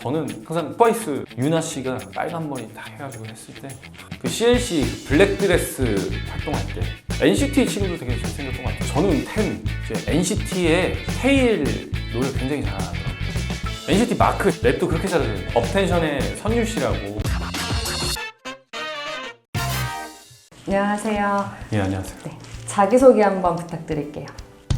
저는 항상 트와이스 유나 씨가 빨간 머리 딱 해가지고 했을 때 그 CLC 블랙드레스 활동할 때 NCT 친구도 되게 잘생겼던 것 같아요. 저는 이제 NCT의 테일 노래 굉장히 잘하더라고요. NCT 마크 랩도 그렇게 잘해요. 업텐션의 선유 씨라고. 안녕하세요. 예, 안녕하세요. 네, 자기소개 한번 부탁드릴게요.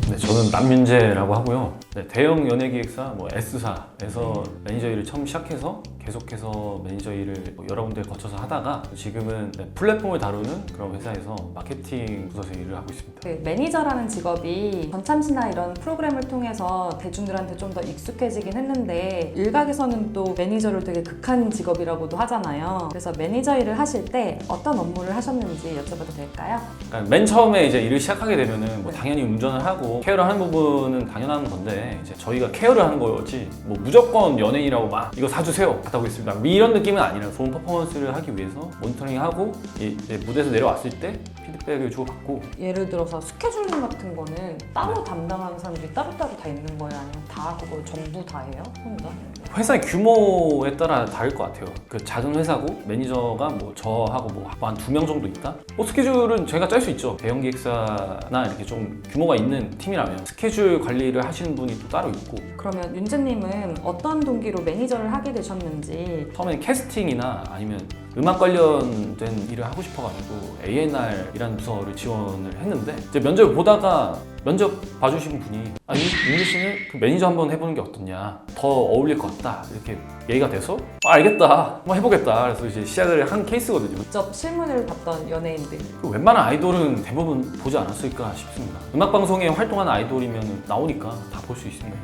네, 저는 남윤재라고 하고요. 네, 대형 연예기획사 S사에서 매니저 일을 처음 시작해서 계속해서 매니저 일을 여러 군데 거쳐서 하다가 지금은 플랫폼을 다루는 그런 회사에서 마케팅 부서에서 일을 하고 있습니다. 그 매니저라는 직업이 전참시나 이런 프로그램을 통해서 대중들한테 좀 더 익숙해지긴 했는데 일각에서는 또 매니저를 되게 극한 직업이라고도 하잖아요. 그래서 매니저 일을 하실 때 어떤 업무를 하셨는지 여쭤봐도 될까요? 그러니까 맨 처음에 이제 일을 시작하게 되면은 뭐 당연히 운전을 하고 케어를 하는 부분은 당연한 건데 이제 저희가 케어를 하는 거였지 뭐 무조건 연예인이라고 막 이거 사주세요 갔다 오겠습니다 이런 느낌은 아니라 좋은 퍼포먼스를 하기 위해서 모니터링하고 이제 무대에서 내려왔을 때 피드백을 주고받고. 예를 들어서 스케줄 같은 거는 따로 담당하는 사람들이 따로따로 다 있는 거예요? 아니면 다 그걸 전부 다 해요? 혼자? 회사의 규모에 따라 다를 것 같아요. 그 작은 회사고 매니저가 뭐 저하고 뭐 한 2명 정도 있다? 뭐 스케줄은 제가 짤 수 있죠. 대형 기획사나 이렇게 좀 규모가 있는 팀이라면 스케줄 관리를 하시는 분이 또 따로 있고. 그러면 윤재님은 어떤 동기로 매니저를 하게 되셨는지. 처음에는 캐스팅이나 아니면 음악 관련된 일을 하고 싶어가지고 A&R이라는 부서를 지원을 했는데 이제 면접을 보다가 면접 봐주신 분이 윤재 씨는 그 매니저 한번 해보는 게 어떻냐, 더 어울릴 것 같다 이렇게 얘기가 돼서 알겠다 한번 해보겠다 그래서 이제 시작을 한 케이스거든요. 직접 실물을 봤던 연예인들. 그 웬만한 아이돌은 대부분 보지 않았을까 싶습니다. 음악방송에 활동하는 아이돌이면 나오니까 다 볼 수 있습니다.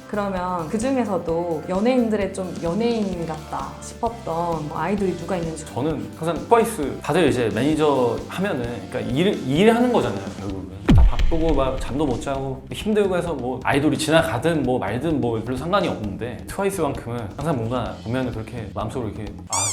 그러면 그 중에서도 연예인들의 좀 연예인 같다 싶었던 아이돌이 누가 있는지. 저는 항상 트와이스 다들 이제 매니저 하면은 그러니까 일하는 거잖아요 결국은. 다 바쁘고 막 잠도 못 자고 힘들고 해서 뭐 아이돌이 지나가든 뭐 말든 뭐 별로 상관이 없는데 트와이스만큼은 항상 뭔가 보면은 그렇게 마음속으로 이렇게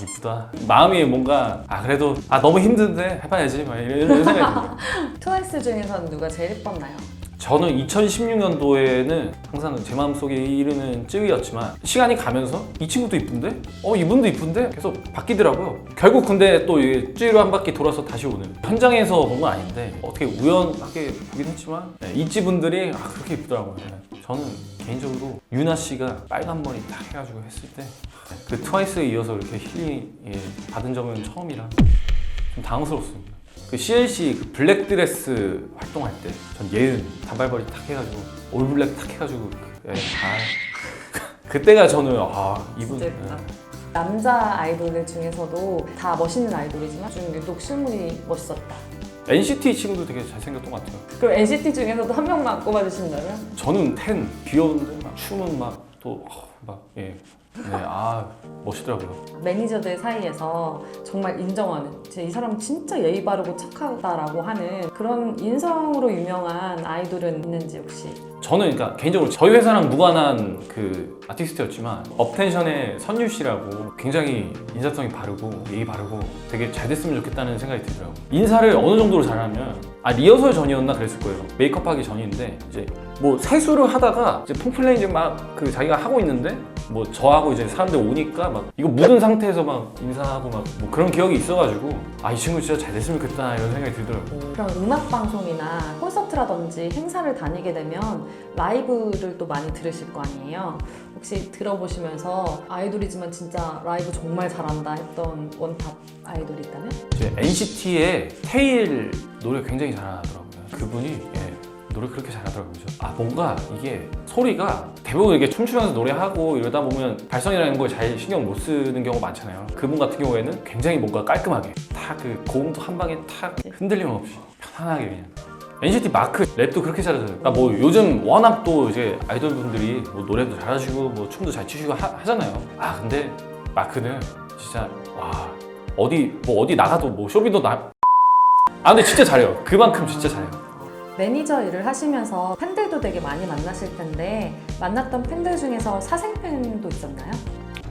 이쁘다 마음이 뭔가 그래도 너무 힘든데 해봐야지 막 이런 생각이 들어요. 트와이스 중에서는 누가 제일 예뻤나요? 저는 2016년도에는 항상 제 마음속에 이르는 쯔위였지만 시간이 가면서 이 친구도 이쁜데? 이분도 이쁜데? 계속 바뀌더라고요. 결국 근데 또 쯔위로 한 바퀴 돌아서 다시 오는, 현장에서 본 건 아닌데 어떻게 우연하게 보긴 했지만 이찌분들이 그렇게 이쁘더라고요. 저는 개인적으로 유나 씨가 빨간 머리 딱 해가지고 했을 때 그 트와이스에 이어서 이렇게 힐링 받은 적은 처음이라 좀 당황스럽습니다. 그 CLC 그 블랙드레스 활동할 때 전 예은 단발머리 탁 해가지고 올블랙 탁 해가지고 그때가 저는 이분 진짜 예쁘다. 남자 아이돌들 중에서도 다 멋있는 아이돌이지만 좀 유독 실물이 멋있었다. NCT 친구도 되게 잘생겼던 것 같아요. 그럼 NCT 중에서도 한 명만 꼽아주신다면? 저는 귀여운데 막 춤은 멋있더라고요. 매니저들 사이에서 정말 인정하는, 이 사람 진짜 예의 바르고 착하다라고 하는 그런 인성으로 유명한 아이돌은 있는지 혹시? 저는 그러니까 개인적으로 저희 회사랑 무관한 그 아티스트였지만 업텐션의 선유 씨라고 굉장히 인사성이 바르고 예의 바르고 되게 잘 됐으면 좋겠다는 생각이 들더라고요. 인사를 어느 정도로 잘하면 리허설 전이었나 그랬을 거예요. 메이크업 하기 전인데 이제 뭐 세수를 하다가 이제 폼플레이징 막 그 자기가 하고 있는데 뭐 저하고 이제 사람들 오니까 막 이거 묻은 상태에서 막 인사하고 막 뭐 그런 기억이 있어가지고 이 친구 진짜 잘 됐으면 좋겠다 이런 생각이 들더라고요. 그럼 음악 방송이나 콘서트라든지 행사를 다니게 되면 라이브를 또 많이 들으실 거 아니에요? 혹시 들어보시면서 아이돌이지만 진짜 라이브 정말 잘한다 했던 원탑 아이돌이 있다면? 이제 NCT의 테일 노래 굉장히 잘하더라고요. 그분이 노래 그렇게 잘하더라고요. 뭔가 이게 소리가 대부분 이렇게 춤추면서 노래하고 이러다 보면 발성이라는 걸 잘 신경 못 쓰는 경우가 많잖아요. 그분 같은 경우에는 굉장히 뭔가 깔끔하게 딱 그 고음도 한 방에 탁 흔들림 없이 편안하게 그냥. NCT 마크 랩도 그렇게 잘하잖아요. 뭐 요즘 워낙 또 이제 아이돌분들이 뭐 노래도 잘하시고 뭐 춤도 잘 추시고 하잖아요. 근데 마크는 진짜 어디 나가도 뭐 쇼비도 근데 진짜 잘해요. 그만큼 진짜 잘해요. 매니저 일을 하시면서 팬들도 되게 많이 만나실 텐데 만났던 팬들 중에서 사생 팬도 있었나요?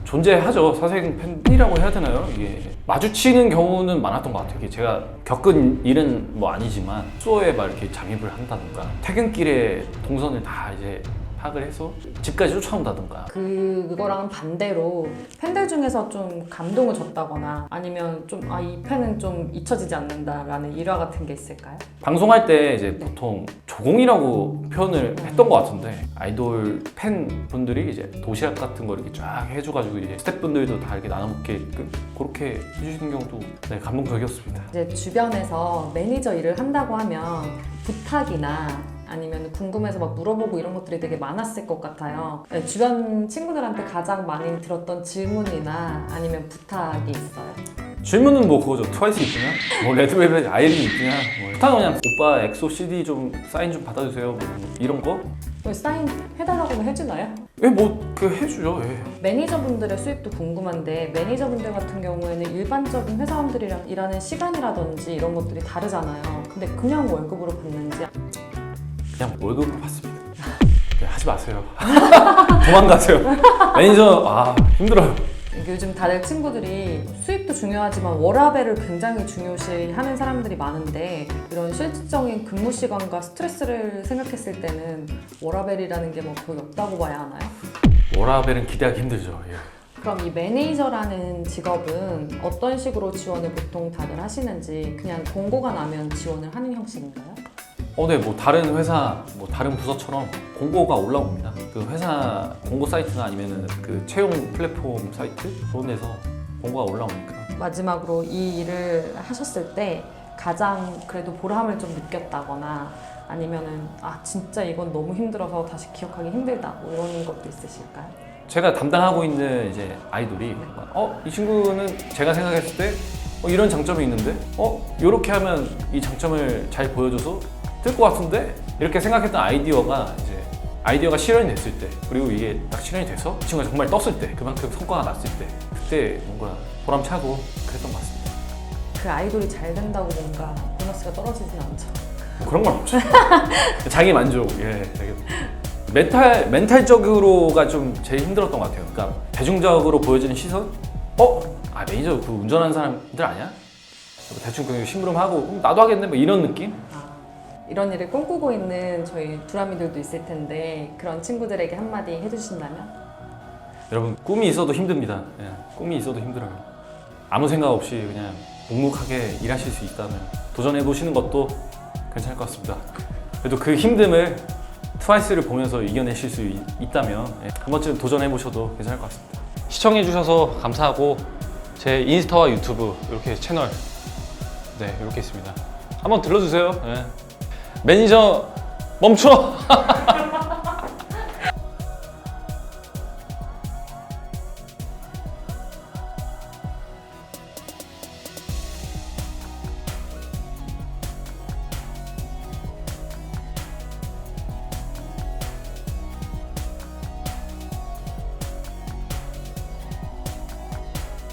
존재하죠. 사생 팬이라고 해야 되나요? 이게 마주치는 경우는 많았던 것 같아요. 이게 제가 겪은 일은 뭐 아니지만 숙소에 막 이렇게 잠입을 한다든가 퇴근길에 동선을 다 이제 파악을 해서 집까지 쫓아온다든가. 그거랑 반대로 팬들 중에서 좀 감동을 줬다거나 아니면 좀 이 팬은 좀 잊혀지지 않는다라는 일화 같은 게 있을까요? 방송할 때 이제 보통 조공이라고 표현을 했던 것 같은데 아이돌 팬분들이 이제 도시락 같은 거 이렇게 쫙 해줘가지고 이제 스태프분들도 다 이렇게 나눠 먹게끔 그렇게 해주시는 경우도 네, 감동적이었습니다. 이제 주변에서 매니저 일을 한다고 하면 부탁이나 아니면 궁금해서 막 물어보고 이런 것들이 되게 많았을 것 같아요. 네, 주변 친구들한테 가장 많이 들었던 질문이나 아니면 부탁이 있어요? 질문은 뭐 그거죠. 트와이스 이쁘냐? 뭐 레드벨벳 아이린 이쁘냐? 뭐 부탁은 그냥 오빠 엑소 CD 좀 사인 좀 받아주세요. 뭐 이런 거? 왜 사인 해달라고는 해주나요? 예, 뭐 그 해주죠. 예. 매니저분들의 수입도 궁금한데 매니저분들 같은 경우에는 일반적인 회사원들이랑 일하는 시간이라든지 이런 것들이 다르잖아요. 근데 그냥 월급으로 받는지 그냥 월급으로 받습니다. 네, 하지 마세요. 도망가세요. 매니저 힘들어요. 요즘 다들 친구들이 수입도 중요하지만 워라밸을 굉장히 중요시하는 사람들이 많은데 이런 실질적인 근무 시간과 스트레스를 생각했을 때는 워라밸이라는 게 뭐 거의 없다고 봐야 하나요? 워라밸은 기대하기 힘들죠. 예. 그럼 이 매니저라는 직업은 어떤 식으로 지원을 보통 다들 하시는지 그냥 공고가 나면 지원을 하는 형식인가요? 네, 뭐 다른 회사, 뭐 다른 부서처럼 공고가 올라옵니다. 그 회사 공고 사이트나 아니면은 그 채용 플랫폼 사이트 그런 데서 공고가 올라오니까. 마지막으로 이 일을 하셨을 때 가장 그래도 보람을 좀 느꼈다거나 아니면은 진짜 이건 너무 힘들어서 다시 기억하기 힘들다 뭐 이런 것도 있으실까요? 제가 담당하고 있는 이제 아이돌이 이 친구는 제가 생각했을 때 이런 장점이 있는데 이렇게 하면 이 장점을 잘 보여줘서 뜰 것 같은데 이렇게 생각했던 아이디어가 실현이 됐을 때 그리고 이게 딱 실현이 돼서 이 친구가 정말 떴을 때 그만큼 성과가 났을 때 그때 뭔가 보람차고 그랬던 것 같습니다. 그 아이돌이 잘 된다고 뭔가 보너스가 떨어지진 않죠. 뭐 그런 건 없죠. 자기 만족. 예. 멘탈적으로가 좀 제일 힘들었던 것 같아요. 그러니까 대중적으로 보여지는 시선? 매니저 그 운전하는 사람들 아니야? 대충 그냥 심부름하고 나도 하겠네 뭐 이런 느낌? 이런 일을 꿈꾸고 있는 저희 두라미들도 있을 텐데 그런 친구들에게 한마디 해주신다면? 여러분 꿈이 있어도 힘듭니다. 예, 꿈이 있어도 힘들어요. 아무 생각 없이 그냥 묵묵하게 일하실 수 있다면 도전해보시는 것도 괜찮을 것 같습니다. 그래도 그 힘듦을 트와이스를 보면서 이겨내실 수 있다면 한 번쯤 도전해보셔도 괜찮을 것 같습니다. 시청해주셔서 감사하고 제 인스타와 유튜브 이렇게 채널 이렇게 있습니다. 한번 들러주세요. 매니저 멈춰!